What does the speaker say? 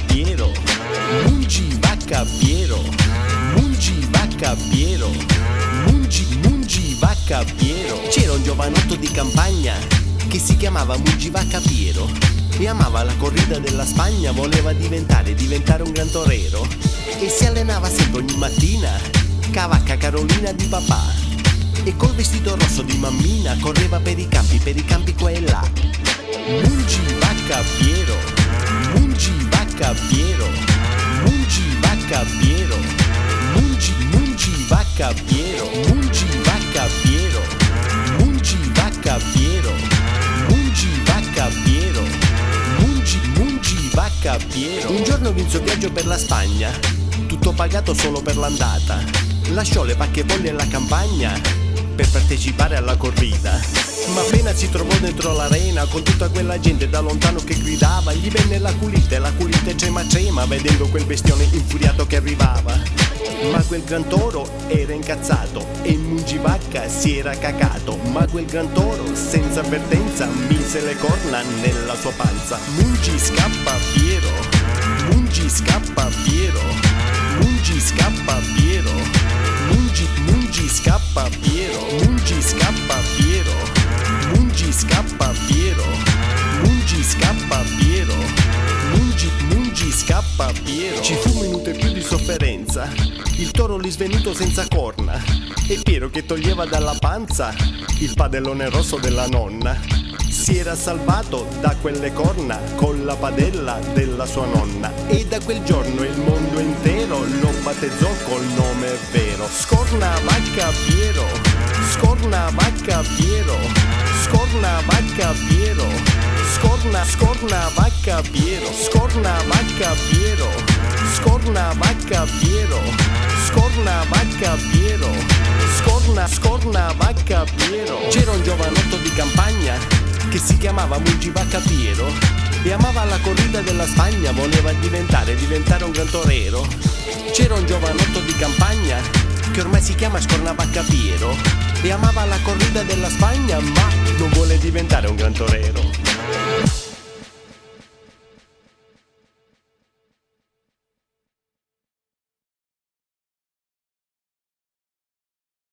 Piero, mungi vacca Piero, mungi vacca Piero, mungi vacca Piero. C'era un giovanotto di campagna che si chiamava Mungi vacca Piero e amava la corrida della Spagna, voleva diventare un gran torero e si allenava sempre ogni mattina cavacca Carolina di papà e col vestito rosso di mammina correva per i campi qua e là. Mungi vacca Piero, mungi vacca Piero, mungi vacca Piero, mungi vacca Piero, mungi vacca Piero, mungi vacca Piero, mungi vacca Piero, mungi vacca Piero. Un giorno vinse un viaggio per la Spagna, tutto pagato solo per l'andata. Lasciò le vacche polli alla campagna per partecipare alla corrida, ma appena si trovò dentro l'arena con tutta quella gente da lontano che gridava, gli venne la culite cema vedendo quel bestione infuriato che arrivava. Ma quel gran toro era incazzato e Mungi vacca si era cacato, ma quel gran toro senza avvertenza mise le corna nella sua panza. Mungi scappa Piero, mungi scappa Piero, mungi scappa Piero, mungi scappa Piero, mungi scappa Piero, mungi scappa Piero, mungi scappa Piero, mungi scappa Piero. Ci fu un minuto e più di sofferenza, il toro lì svenuto senza corna e Piero che toglieva dalla panza il padellone rosso della nonna. Si era salvato da quelle corna con la padella della sua nonna e da quel giorno il mondo intero lo battezzò col nome vero. Scorna vacca Piero, scorna vacca Piero, scorna vacca Piero, scorna vacca Piero, scorna vacca Piero, scorna vacca Piero, scorna vacca Piero, scorna vacca Piero. C'era un giovanotto di campagna che si chiamava Mungi vacca Piero e amava la corrida della Spagna, voleva diventare un gran torero. C'era un giovanotto di campagna che ormai si chiama Scornavacca Piero e amava la corrida della Spagna, ma non vuole diventare un gran torero.